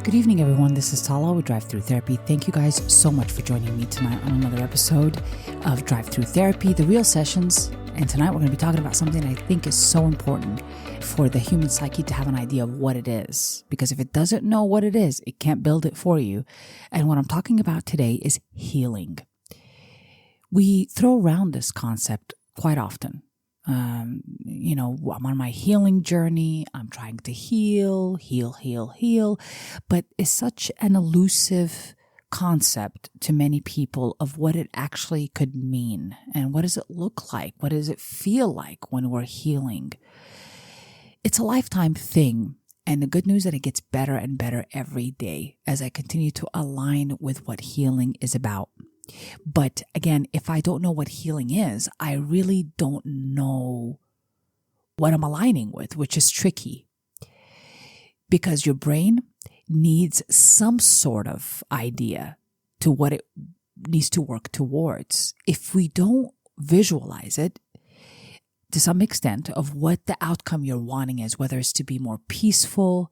Good evening, everyone. This is Tala with Drive-thru Therapy. Thank you guys so much for joining me tonight on another episode of Drive-thru Therapy, the real sessions. And tonight we're going to be talking about something I think is so important for the human psyche to have an idea of what it is. Because if it doesn't know what it is, it can't build it for you. And what I'm talking about today is healing. We throw around this concept quite often. I'm on my healing journey. I'm trying to heal. But it's such an elusive concept to many people of what it actually could mean. And what does it look like? What does it feel like when we're healing? It's a lifetime thing. And the good news is that it gets better and better every day as I continue to align with what healing is about. But again, if I don't know what healing is, I really don't know what I'm aligning with, which is tricky. Because your brain needs some sort of idea to what it needs to work towards. If we don't visualize it to some extent of what the outcome you're wanting is, whether it's to be more peaceful,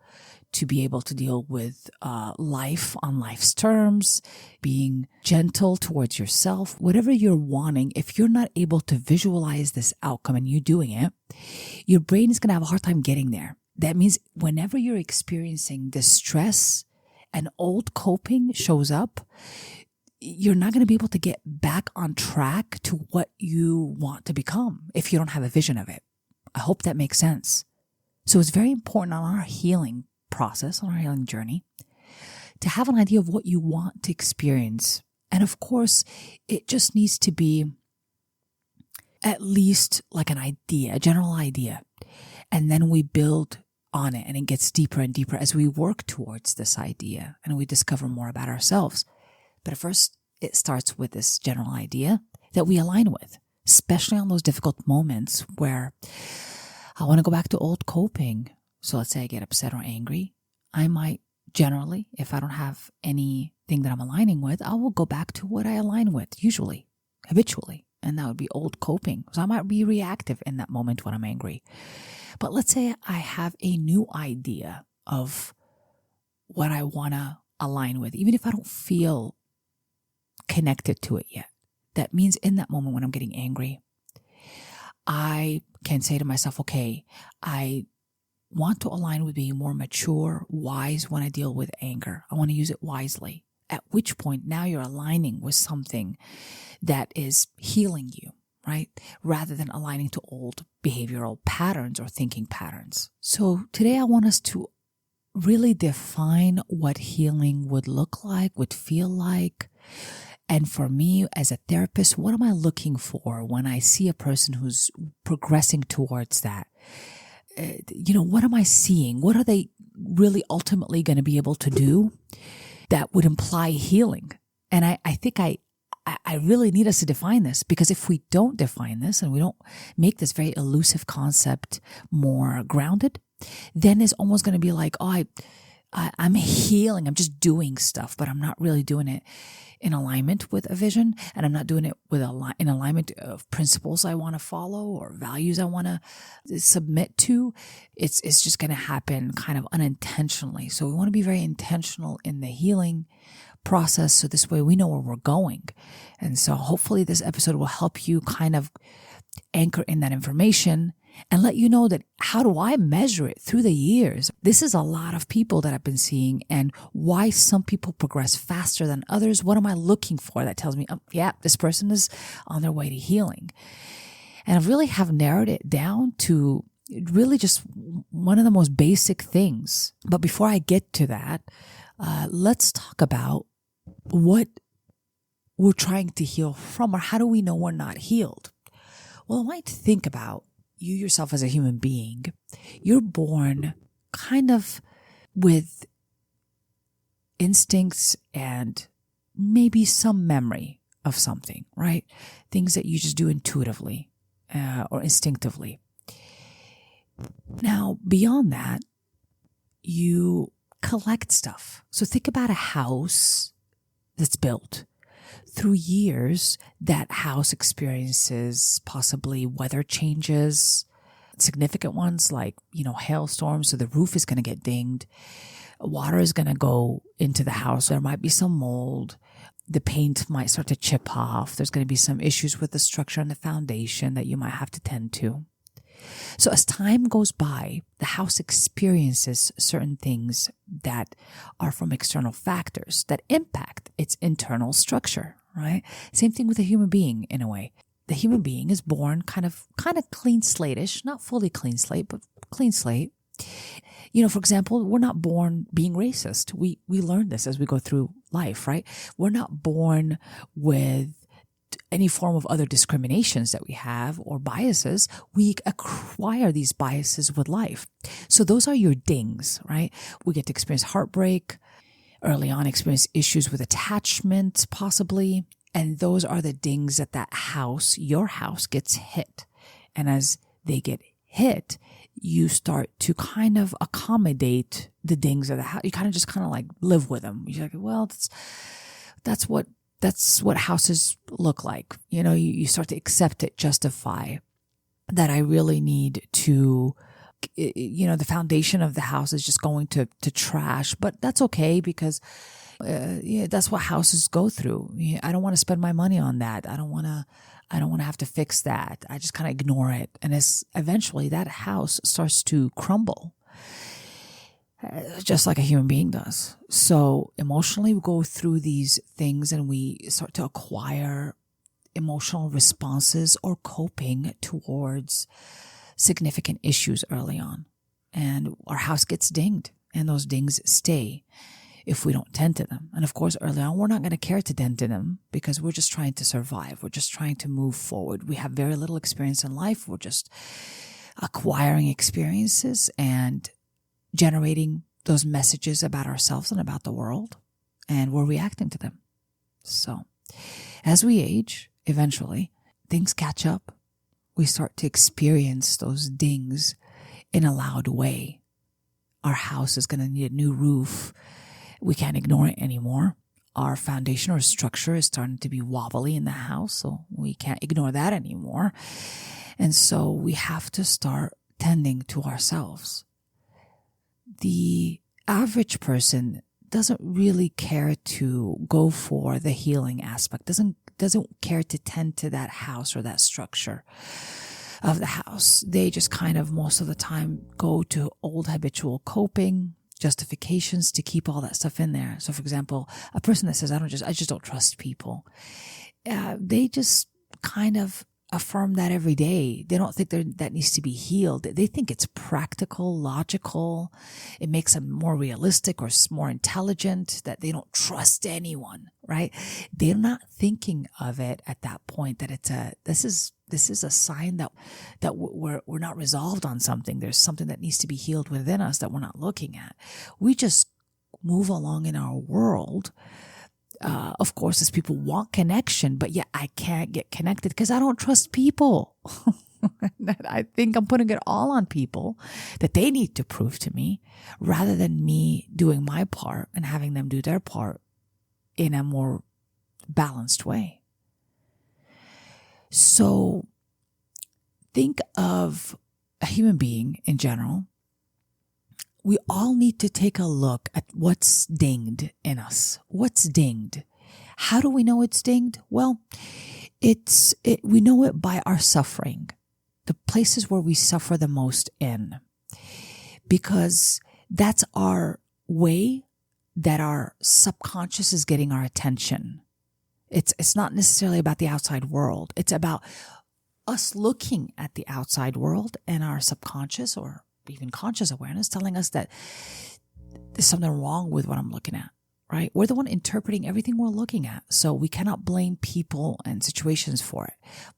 to be able to deal with life on life's terms, being gentle towards yourself, whatever you're wanting, if you're not able to visualize this outcome and you doing it, your brain is going to have a hard time getting there. That means whenever you're experiencing distress and old coping shows up, you're not going to be able to get back on track to what you want to become if you don't have a vision of it. I hope that makes sense. So it's very important on our healing process, on our healing journey, to have an idea of what you want to experience. And of course, it just needs to be at least like an idea, a general idea. And then we build on it and it gets deeper and deeper as we work towards this idea and we discover more about ourselves. But at first, it starts with this general idea that we align with, especially on those difficult moments where I want to go back to old coping. So let's say I get upset or angry. I might generally, if I don't have anything that I'm aligning with, I will go back to what I align with, usually, habitually. And that would be old coping. So I might be reactive in that moment when I'm angry. But let's say I have a new idea of what I want to align with, even if I don't feel connected to it yet. That means in that moment when I'm getting angry, I can say to myself, okay, I want to align with being more mature, wise when I deal with anger. I want to use it wisely. At which point now you're aligning with something that is healing you, right? Rather than aligning to old behavioral patterns or thinking patterns. So today I want us to really define what healing would look like, would feel like. And for me as a therapist, what am I looking for when I see a person who's progressing towards that? What am I seeing? What are they really ultimately going to be able to do that would imply healing? And I think I really need us to define this, because if we don't define this and we don't make this very elusive concept more grounded, then it's almost going to be like, I'm healing. I'm just doing stuff, but I'm not really doing it in alignment with a vision, and I'm not doing it with in alignment of principles I want to follow or values I want to submit to. It's just going to happen kind of unintentionally. So we want to be very intentional in the healing process, so this way we know where we're going. And so hopefully this episode will help you kind of anchor in that information and let you know that how do I measure it through the years? This is a lot of people that I've been seeing, and why some people progress faster than others. What am I looking for that tells me, this person is on their way to healing? And I really have narrowed it down to really just one of the most basic things. But before I get to that, let's talk about what we're trying to heal from, or how do we know we're not healed? Well, I might think about you yourself as a human being. You're born kind of with instincts and maybe some memory of something, right? Things that you just do intuitively or instinctively. Now, beyond that, you collect stuff. So think about a house that's built. Through years, that house experiences possibly weather changes, significant ones like, hailstorms, so the roof is going to get dinged. Water is going to go into the house. There might be some mold. The paint might start to chip off. There's going to be some issues with the structure and the foundation that you might have to tend to. So as time goes by, the house experiences certain things that are from external factors that impact its internal structure, right? Same thing with a human being in a way. The human being is born kind of clean slate-ish, not fully clean slate, but clean slate. For example, we're not born being racist. We learn this as we go through life, right? We're not born with any form of other discriminations that we have or biases. We acquire these biases with life. So those are your dings, right? We get to experience heartbreak, early on experience issues with attachment, possibly. And those are the dings that house, your house, gets hit. And as they get hit, you start to kind of accommodate the dings of the house. You kind of like live with them. You're like, well, that's what houses look like. You start to accept it, justify that I really need to, the foundation of the house is just going to trash, but that's okay because that's what houses go through. I don't want to spend my money on that. I don't want to have to fix that. I just kind of ignore it. And eventually that house starts to crumble, just like a human being does. So emotionally, we go through these things and we start to acquire emotional responses or coping towards significant issues early on. And our house gets dinged, and those dings stay if we don't tend to them. And of course, early on, we're not going to care to tend to them because we're just trying to survive. We're just trying to move forward. We have very little experience in life. We're just acquiring experiences and generating those messages about ourselves and about the world, and we're reacting to them. So as we age, eventually things catch up. We start to experience those dings in a loud way. Our house is going to need a new roof. We can't ignore it anymore. Our foundation or structure is starting to be wobbly in the house, so we can't ignore that anymore. And so we have to start tending to ourselves. The average person doesn't really care to go for the healing aspect, doesn't care to tend to that house or that structure of the house. They just kind of most of the time go to old habitual coping, justifications to keep all that stuff in there. So for example, a person that says, I just don't trust people. They just kind of affirm that every day. They don't think that needs to be healed. They think it's practical, logical. It makes them more realistic or more intelligent that they don't trust anyone, right? They're not thinking of it at that point that this is a sign that we're not resolved on something. There's something that needs to be healed within us that we're not looking at. We just move along in our world. Of course, as people want connection, but yet I can't get connected because I don't trust people. I think I'm putting it all on people that they need to prove to me rather than me doing my part and having them do their part in a more balanced way. So think of a human being in general. We all need to take a look at what's dinged in us. What's dinged? How do we know it's dinged? Well, we know it by our suffering, the places where we suffer the most in, because that's our way that our subconscious is getting our attention. It's not necessarily about the outside world. It's about us looking at the outside world and our subconscious or even conscious awareness telling us that there's something wrong with what I'm looking at, right? We're the one interpreting everything we're looking at. So we cannot blame people and situations for it.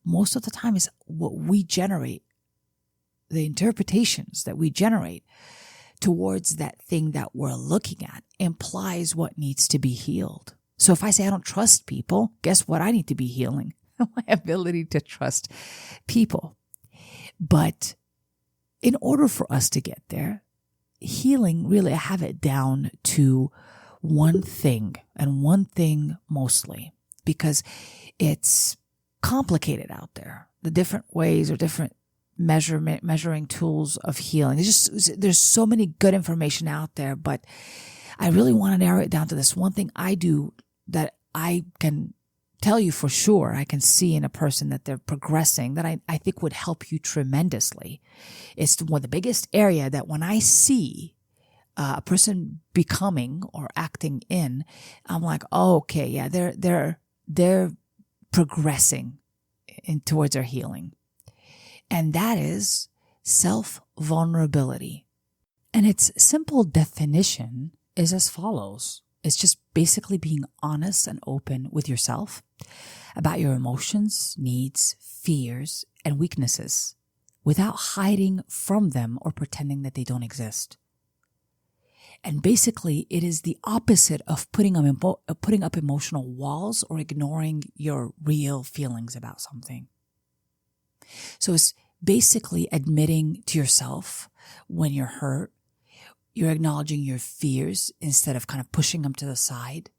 Most of the time is what we generate, the interpretations that we generate towards that thing that we're looking at implies what needs to be healed. So if I say I don't trust people, guess what? I need to be healing my ability to trust people. But in order for us to get there, healing, really, I have it down to one thing and one thing mostly, because it's complicated out there. The different ways or different measuring tools of healing. There's so many good information out there, but I really want to narrow it down to this one thing I do that I can tell you for sure, I can see in a person that they're progressing, that I think would help you tremendously. It's the biggest area that when I see a person becoming or acting in, I'm like, oh, okay, yeah, they're progressing towards their healing. And that is self-vulnerability. And its simple definition is as follows. It's just basically being honest and open with yourself about your emotions, needs, fears, and weaknesses without hiding from them or pretending that they don't exist. And basically, it is the opposite of putting up emotional walls or ignoring your real feelings about something. So it's basically admitting to yourself when you're hurt. You're acknowledging your fears instead of kind of pushing them to the side.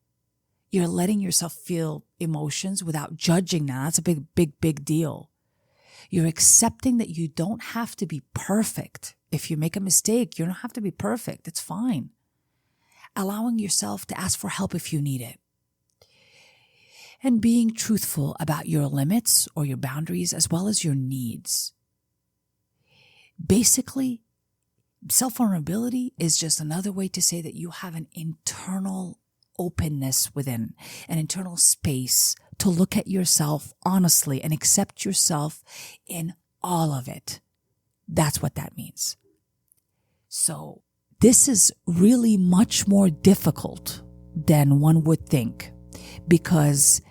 You're letting yourself feel emotions without judging them. That's a big deal. You're accepting that you don't have to be perfect. If you make a mistake, you don't have to be perfect. It's fine. Allowing yourself to ask for help if you need it. And being truthful about your limits or your boundaries as well as your needs. Basically, self-vulnerability is just another way to say that you have an internal openness within, an internal space to look at yourself honestly and accept yourself in all of it. That's what that means. So this is really much more difficult than one would think because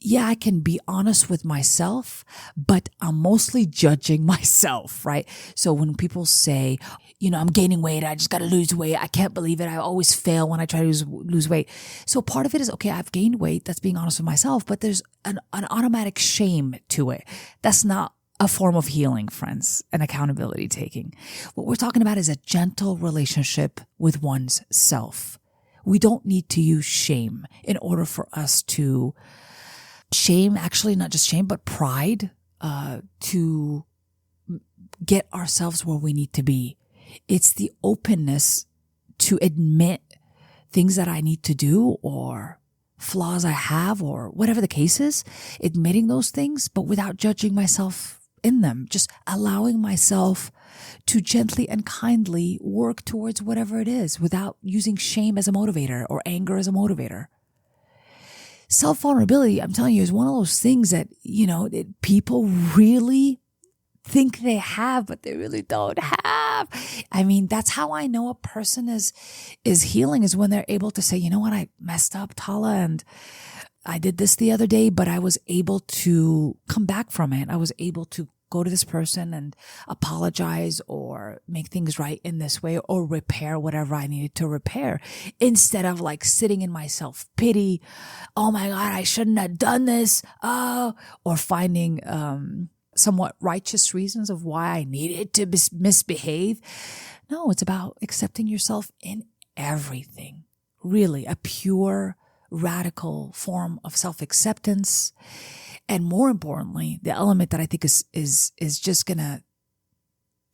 yeah, I can be honest with myself, but I'm mostly judging myself, right? So when people say, I'm gaining weight, I just got to lose weight. I can't believe it. I always fail when I try to lose weight. So part of it is, okay, I've gained weight. That's being honest with myself, but there's an automatic shame to it. That's not a form of healing, friends, and accountability taking. What we're talking about is a gentle relationship with one's self. We don't need to use shame in order for us to shame, actually not just shame, but pride, to get ourselves where we need to be. It's the openness to admit things that I need to do or flaws I have or whatever the case is, admitting those things, but without judging myself in them, just allowing myself to gently and kindly work towards whatever it is without using shame as a motivator or anger as a motivator. Self-vulnerability, I'm telling you, is one of those things that, people really think they have, but they really don't have. I mean, that's how I know a person is healing, is when they're able to say, you know what, I messed up, Tala, and I did this the other day, but I was able to come back from it. I was able to go to this person and apologize or make things right in this way or repair whatever I needed to repair, instead of like sitting in my self-pity. Oh my God, I shouldn't have done this. Or finding somewhat righteous reasons of why I needed to misbehave. No, it's about accepting yourself in everything. Really, a pure, radical form of self-acceptance. And more importantly, the element that I think is just gonna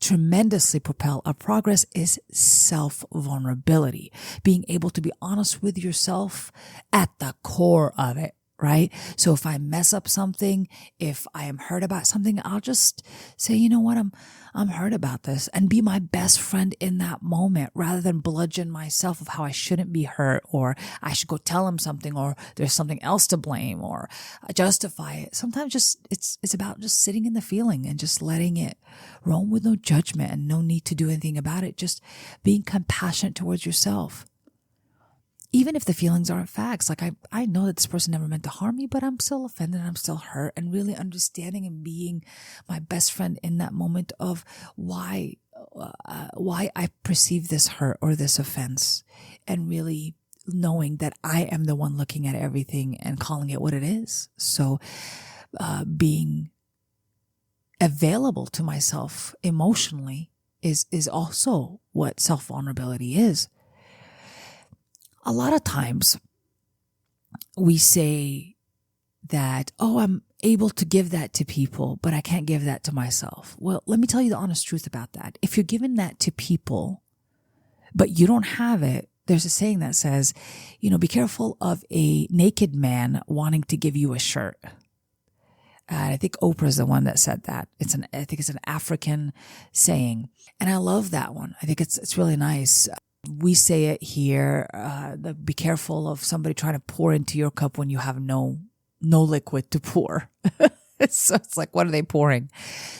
tremendously propel our progress is self-vulnerability. Being able to be honest with yourself at the core of it, right? So if I mess up something, if I am hurt about something, I'll just say, you know what, I'm hurt about this, and be my best friend in that moment, rather than bludgeon myself of how I shouldn't be hurt, or I should go tell him something, or there's something else to blame, or justify it. Sometimes it's about just sitting in the feeling and just letting it roam with no judgment and no need to do anything about it. Just being compassionate towards yourself. Even if the feelings aren't facts, like I know that this person never meant to harm me, but I'm still offended and I'm still hurt, and really understanding and being my best friend in that moment of why I perceive this hurt or this offense, and really knowing that I am the one looking at everything and calling it what it is. So being available to myself emotionally is also what self-vulnerability is. A lot of times we say that, able to give that to people, but I can't give that to myself. Well, let me tell you the honest truth about that. If you're giving that to people, but you don't have it, there's a saying that says, be careful of a naked man wanting to give you a shirt. I think Oprah's the one that said that. I think it's an African saying. And I love that one. I think it's really nice. We say it here, be careful of somebody trying to pour into your cup when you have no liquid to pour. So it's like, what are they pouring?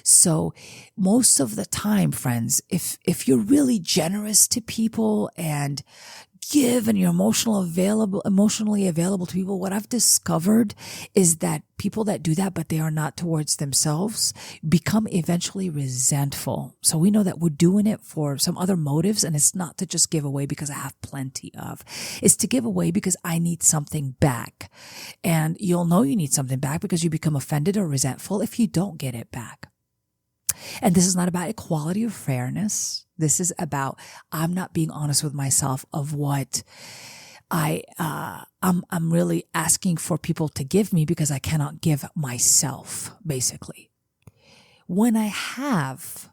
So most of the time, friends, if you're really generous to people and give and you're emotionally available to people, what I've discovered is that people that do that, but they are not towards themselves, become eventually resentful. So we know that we're doing it for some other motives, and it's not to just give away because I have plenty of. It's to give away because I need something back. And you'll know you need something back because you become offended or resentful if you don't get it back. And this is not about equality or fairness. This is about I'm not being honest with myself of what I'm really asking for people to give me because I cannot give myself, basically. When I have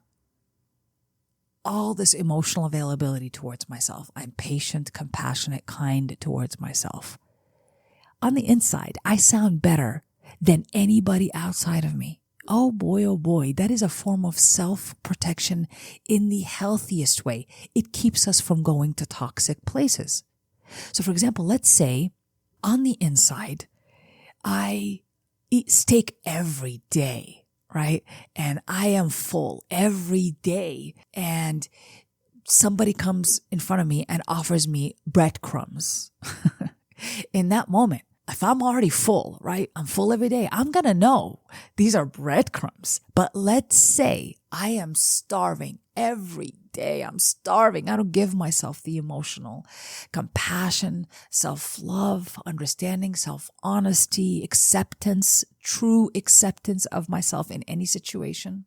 all this emotional availability towards myself, I'm patient, compassionate, kind towards myself. On the inside, I sound better than anybody outside of me. Oh boy, that is a form of self-protection in the healthiest way. It keeps us from going to toxic places. So for example, let's say on the inside, I eat steak every day, right? And I am full every day. And somebody comes in front of me and offers me breadcrumbs. In that moment, if I'm already full, right? I'm full every day. I'm going to know these are breadcrumbs. But let's say I am starving every day. I'm starving. I don't give myself the emotional compassion, self-love, understanding, self-honesty, acceptance, true acceptance of myself in any situation,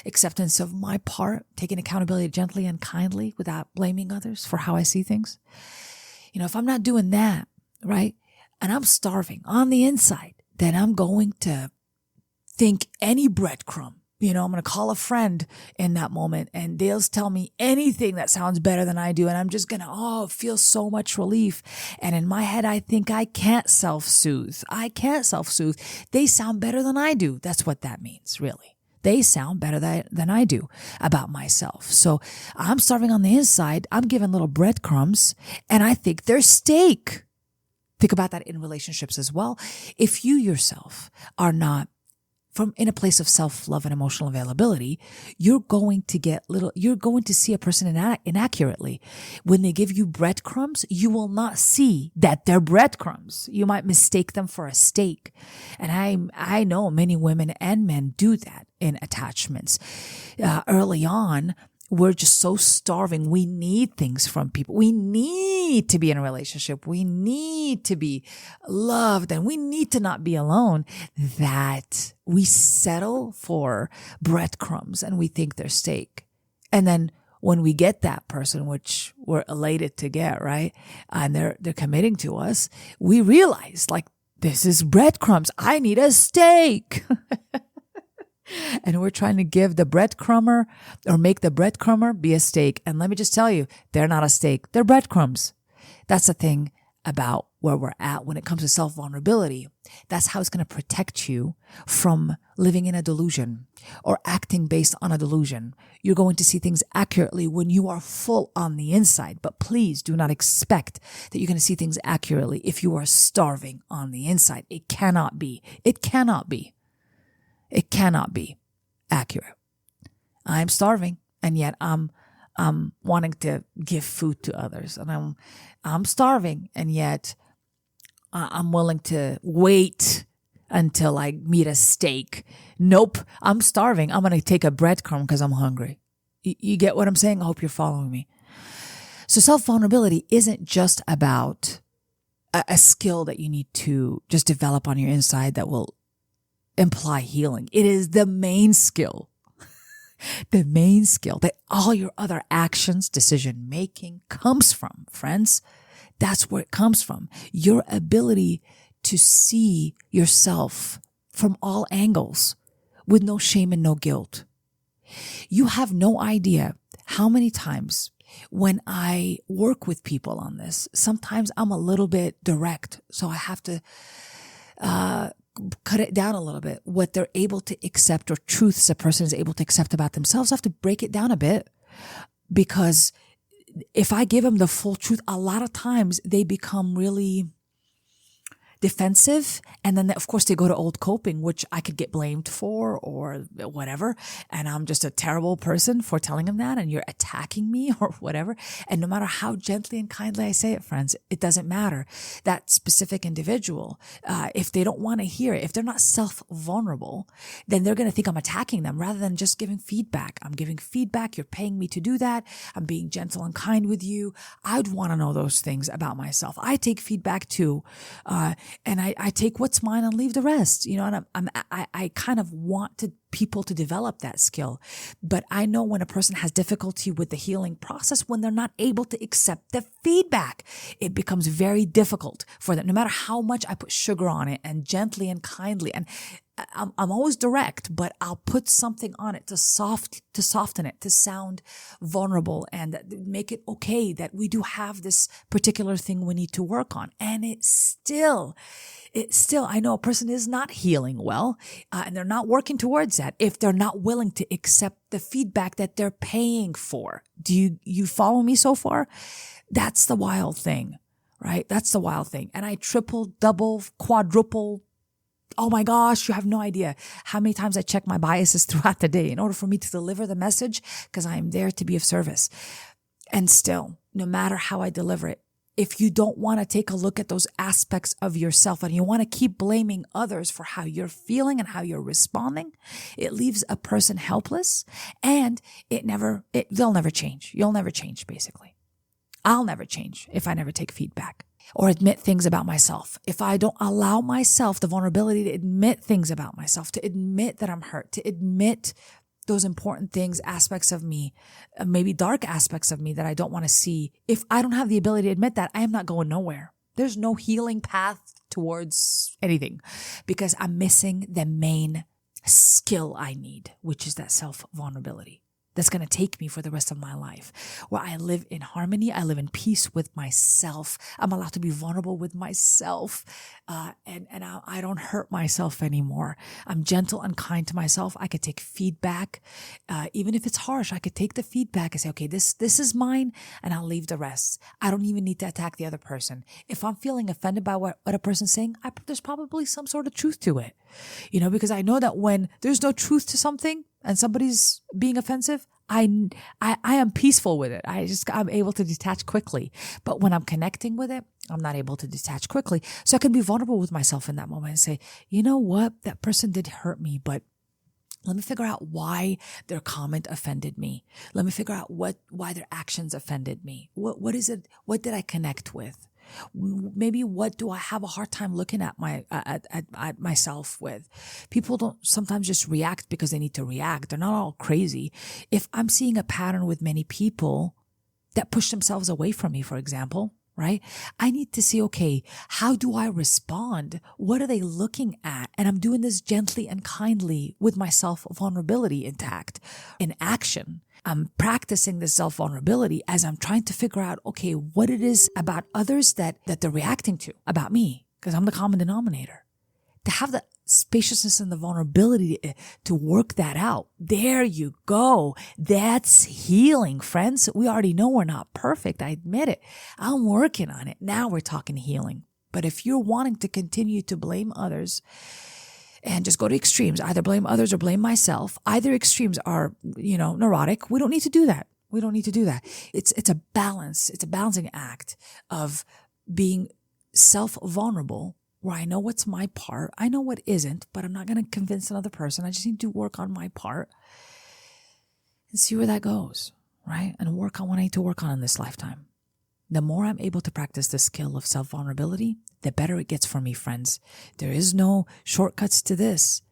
acceptance of my part, taking accountability gently and kindly without blaming others for how I see things. If I'm not doing that, right? And I'm starving on the inside, then I'm going to think any breadcrumb. I'm going to call a friend in that moment and they'll tell me anything that sounds better than I do. And I'm just going to, feel so much relief. And in my head, I think I can't self-soothe. They sound better than I do. That's what that means, really. They sound better than I do about myself. So I'm starving on the inside. I'm given little breadcrumbs and I think they're steak. Think about that in relationships as well. If you yourself are not in a place of self-love and emotional availability, you're going to see a person inaccurately. When they give you breadcrumbs, you will not see that they're breadcrumbs. You might mistake them for a steak. And I know many women and men do that in attachments. Early on, we're just so starving. We need things from people. We need to be in a relationship. We need to be loved and we need to not be alone, that we settle for breadcrumbs and we think they're steak. And then when we get that person, which we're elated to get, right? And they're committing to us, we realize this is breadcrumbs. I need a steak. And we're trying to give the breadcrumber or make the breadcrumber be a steak. And let me just tell you, they're not a steak. They're breadcrumbs. That's the thing about where we're at when it comes to self-vulnerability. That's how it's going to protect you from living in a delusion or acting based on a delusion. You're going to see things accurately when you are full on the inside. But please do not expect that you're going to see things accurately if you are starving on the inside. It cannot be. It cannot be. It cannot be accurate. I'm starving and yet I'm wanting to give food to others, and I'm starving and yet I'm willing to wait until I meet a steak. Nope. I'm starving. I'm going to take a breadcrumb because I'm hungry. You get what I'm saying? I hope you're following me. So self-vulnerability isn't just about a skill that you need to just develop on your inside that will imply healing. It is the main skill. The main skill that all your other actions, decision making comes from, friends. That's where it comes from. Your ability to see yourself from all angles with no shame and no guilt. You have no idea how many times when I work with people on this, sometimes I'm a little bit direct. So I have to cut it down a little bit. What they're able to accept or truths a person is able to accept about themselves, I have to break it down a bit, because if I give them the full truth, a lot of times they become really defensive. And then, of course, they go to old coping, which I could get blamed for or whatever. And I'm just a terrible person for telling them that. And you're attacking me or whatever. And no matter how gently and kindly I say it, friends, it doesn't matter. That specific individual, if they don't want to hear it, if they're not self-vulnerable, then they're going to think I'm attacking them rather than just giving feedback. I'm giving feedback. You're paying me to do that. I'm being gentle and kind with you. I'd want to know those things about myself. I take feedback too. And I take what's mine and leave the rest, and I kind of want people to develop that skill. But I know when a person has difficulty with the healing process, when they're not able to accept the feedback, it becomes very difficult for them, no matter how much I put sugar on it and gently and kindly. And I'm always direct, but I'll put something on it to soften it, to sound vulnerable and make it okay that we do have this particular thing we need to work on. And it's still, I know a person is not healing well, and they're not working towards that if they're not willing to accept the feedback that they're paying for. Do you follow me so far? That's the wild thing, right? That's the wild thing. And I triple, double, quadruple, oh my gosh, you have no idea how many times I check my biases throughout the day in order for me to deliver the message, because I am there to be of service. And still, no matter how I deliver it, if you don't want to take a look at those aspects of yourself and you want to keep blaming others for how you're feeling and how you're responding, it leaves a person helpless, and they'll never change. You'll never change, basically. I'll never change if I never take feedback or admit things about myself. If I don't allow myself the vulnerability to admit things about myself, to admit that I'm hurt, to admit those important things, aspects of me, maybe dark aspects of me that I don't want to see. If I don't have the ability to admit that, I am not going nowhere. There's no healing path towards anything, because I'm missing the main skill I need, which is that self-vulnerability. That's going to take me for the rest of my life, where I live in harmony. I live in peace with myself. I'm allowed to be vulnerable with myself. And I don't hurt myself anymore. I'm gentle and kind to myself. I could take feedback. Even if it's harsh, I could take the feedback and say, okay, this is mine, and I'll leave the rest. I don't even need to attack the other person. If I'm feeling offended by what a person's saying, there's probably some sort of truth to it, because I know that when there's no truth to something, and somebody's being offensive, I am peaceful with it. I'm able to detach quickly. But when I'm connecting with it, I'm not able to detach quickly. So I can be vulnerable with myself in that moment and say, you know what? That person did hurt me, but let me figure out why their comment offended me. Let me figure out why their actions offended me. What is it? What did I connect with? Maybe what do I have a hard time looking at at myself with? People don't sometimes just react because they need to react. They're not all crazy. If I'm seeing a pattern with many people that push themselves away from me, for example, right? I need to see, okay, how do I respond? What are they looking at? And I'm doing this gently and kindly with my self-vulnerability intact in action. I'm practicing this self-vulnerability as I'm trying to figure out, okay, what it is about others that they're reacting to about me, because I'm the common denominator. To have the spaciousness and the vulnerability to work that out. There you go. That's healing, friends. We already know we're not perfect. I admit it. I'm working on it. Now we're talking healing. But if you're wanting to continue to blame others, and just go to extremes, either blame others or blame myself. Either extremes are, neurotic. We don't need to do that. We don't need to do that. It's a balance. It's a balancing act of being self-vulnerable, where I know what's my part. I know what isn't, but I'm not going to convince another person. I just need to work on my part and see where that goes, right? And work on what I need to work on in this lifetime. The more I'm able to practice the skill of self-vulnerability, the better it gets for me, friends. There is no shortcuts to this.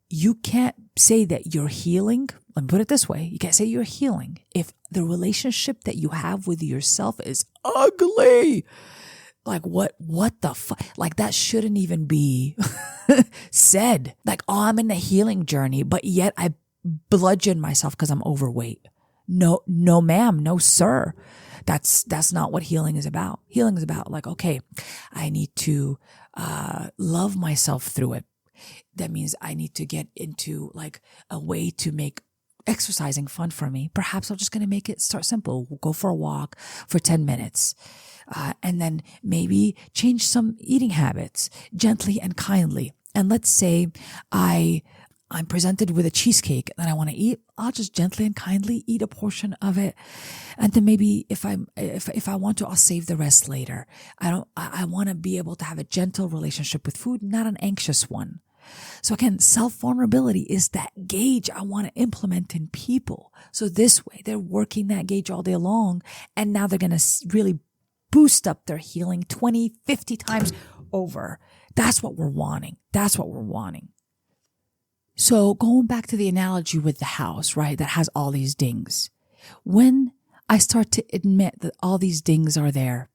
You can't say that you're healing. Let me put it this way. You can't say you're healing if the relationship that you have with yourself is ugly. Like what the fuck? Like that shouldn't even be said. Like, oh, I'm in a healing journey, but yet I bludgeon myself because I'm overweight. No, ma'am. No, sir. That's not what healing is about. Healing is about like, okay, I need to, love myself through it. That means I need to get into like a way to make exercising fun for me. Perhaps I'm just going to start simple. We'll go for a walk for 10 minutes. And then maybe change some eating habits gently and kindly. And let's say I'm presented with a cheesecake that I want to eat. I'll just gently and kindly eat a portion of it. And then maybe if I want to, I'll save the rest later. I want to be able to have a gentle relationship with food, not an anxious one. So again, self-vulnerability is that gauge I want to implement in people. So this way they're working that gauge all day long. And now they're going to really boost up their healing 20, 50 times over. That's what we're wanting. That's what we're wanting. So going back to the analogy with the house, right, that has all these dings. When I start to admit that all these dings are there,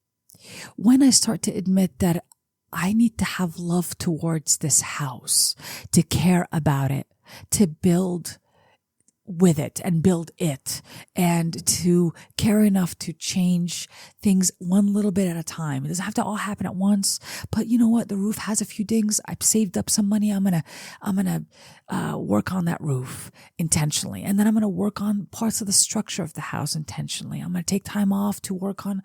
when I start to admit that I need to have love towards this house, to care about it, to build with it and build it, and to care enough to change things one little bit at a time. It doesn't have to all happen at once, but you know what? The roof has a few dings. I've saved up some money. I'm gonna work on that roof intentionally. And then I'm gonna work on parts of the structure of the house intentionally. I'm gonna take time off to work on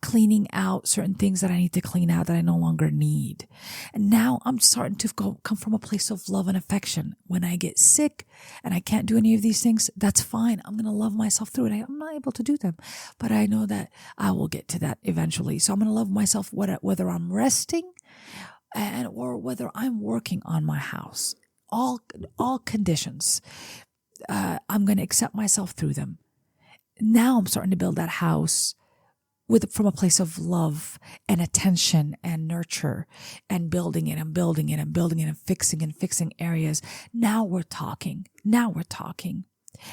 cleaning out certain things that I need to clean out that I no longer need. And now I'm starting to come from a place of love and affection. When I get sick and I can't do any of these things, that's fine. I'm going to love myself through it. I'm not able to do them, but I know that I will get to that eventually. So I'm going to love myself whether I'm resting or whether I'm working on my house. All conditions. I'm going to accept myself through them. Now I'm starting to build that house from a place of love and attention and nurture, and building it and building it and building it and fixing areas. Now we're talking.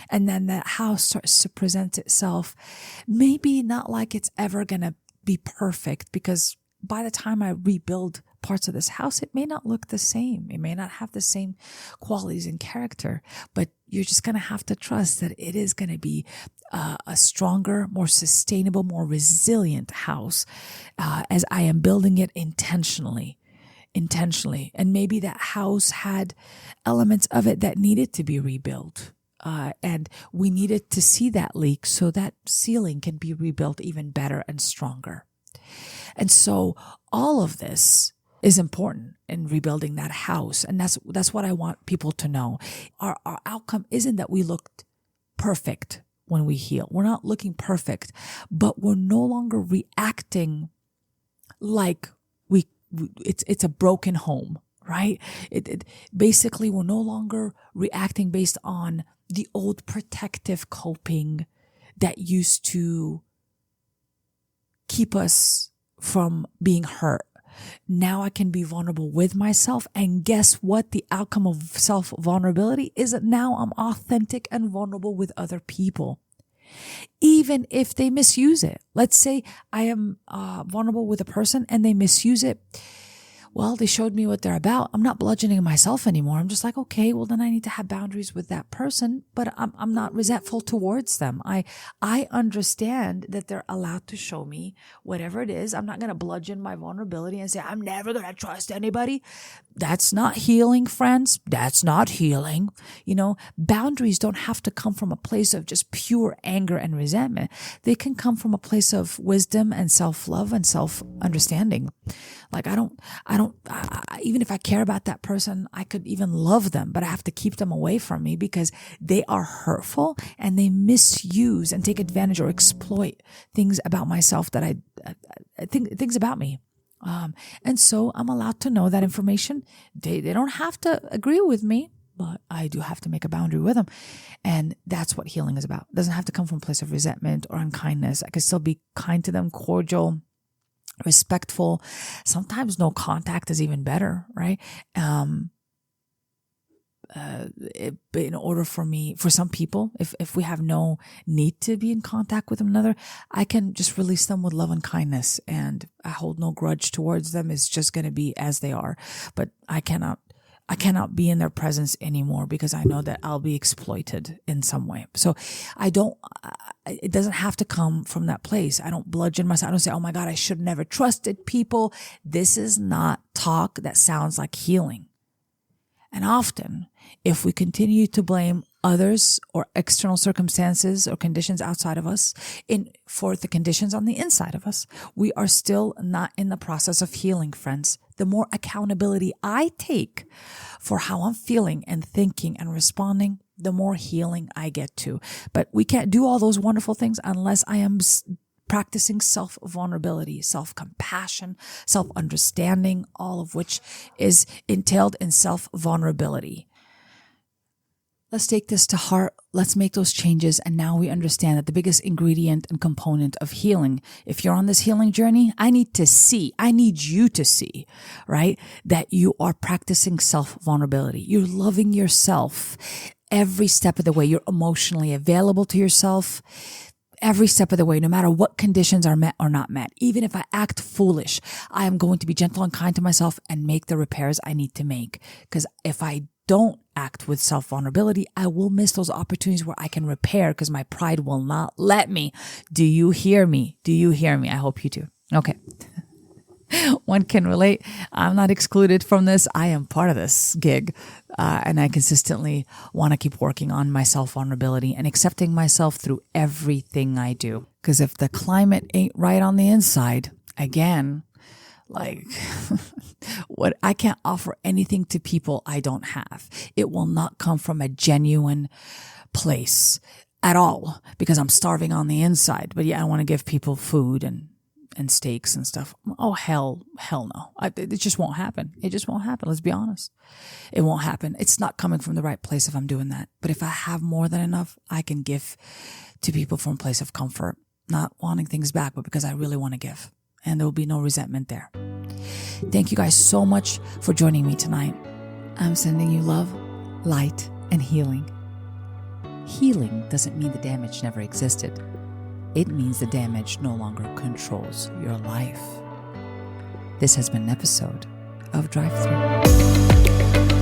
And then that house starts to present itself, maybe not like it's ever going to be perfect, because by the time I rebuild parts of this house, it may not look the same. It may not have the same qualities and character, but you're just going to have to trust that it is going to be a stronger, more sustainable, more resilient house as I am building it intentionally. And maybe that house had elements of it that needed to be rebuilt. And we needed to see that leak so that ceiling can be rebuilt even better and stronger. And so all of this is important in rebuilding that house. And that's what I want people to know. Our outcome isn't that we looked perfect when we heal. We're not looking perfect, but we're no longer reacting like it's a broken home, right? Basically, we're no longer reacting based on the old protective coping that used to keep us from being hurt. Now I can be vulnerable with myself. And guess what? The outcome of self-vulnerability is that now I'm authentic and vulnerable with other people, even if they misuse it. Let's say I am vulnerable with a person and they misuse it. Well, they showed me what they're about. I'm not bludgeoning myself anymore. I'm just like, okay, well then I need to have boundaries with that person, but I'm not resentful towards them. I understand that they're allowed to show me whatever it is. I'm not going to bludgeon my vulnerability and say, I'm never going to trust anybody. That's not healing, friends. That's not healing. Boundaries don't have to come from a place of just pure anger and resentment. They can come from a place of wisdom and self-love and self-understanding. Like even if I care about that person, I could even love them, but I have to keep them away from me because they are hurtful and they misuse and take advantage or exploit things about myself that I think things about me. And so I'm allowed to know that information. They don't have to agree with me, but I do have to make a boundary with them. And that's what healing is about. It doesn't have to come from a place of resentment or unkindness. I could still be kind to them, cordial, respectful. Sometimes no contact is even better, right? in order for some people, if we have no need to be in contact with another, I can just release them with love and kindness, and I hold no grudge towards them. It's just going to be as they are. But I cannot be in their presence anymore because I know that I'll be exploited in some way. So it doesn't have to come from that place. I don't bludgeon myself. I don't say, oh my God, I should have never trusted people. This is not talk that sounds like healing. And often, if we continue to blame others or external circumstances or conditions outside of us for the conditions on the inside of us, we are still not in the process of healing, friends. The more accountability I take for how I'm feeling and thinking and responding, the more healing I get to. But we can't do all those wonderful things unless I am practicing self-vulnerability, self-compassion, self-understanding, all of which is entailed in self-vulnerability. Let's take this to heart. Let's make those changes. And now we understand that the biggest ingredient and component of healing, if you're on this healing journey, I need you to see, right? That you are practicing self-vulnerability. You're loving yourself every step of the way. You're emotionally available to yourself every step of the way, no matter what conditions are met or not met. Even if I act foolish, I am going to be gentle and kind to myself and make the repairs I need to make. Because if I don't act with self-vulnerability, I will miss those opportunities where I can repair because my pride will not let me. Do you hear me? Do you hear me? I hope you do. Okay. One can relate. I'm not excluded from this. I am part of this gig. And I consistently want to keep working on my self-vulnerability and accepting myself through everything I do. Because if the climate ain't right on the inside, again, like what I can't offer anything to people I don't have. It will not come from a genuine place at all because I'm starving on the inside. But yeah, I want to give people food and steaks and stuff. Oh, hell no. It just won't happen. It just won't happen. Let's be honest. It won't happen. It's not coming from the right place if I'm doing that. But if I have more than enough, I can give to people from a place of comfort, not wanting things back, but because I really want to give. And there will be no resentment there. Thank you guys so much for joining me tonight. I'm sending you love, light, and healing. Healing doesn't mean the damage never existed. It means the damage no longer controls your life. This has been an episode of Drive-thru.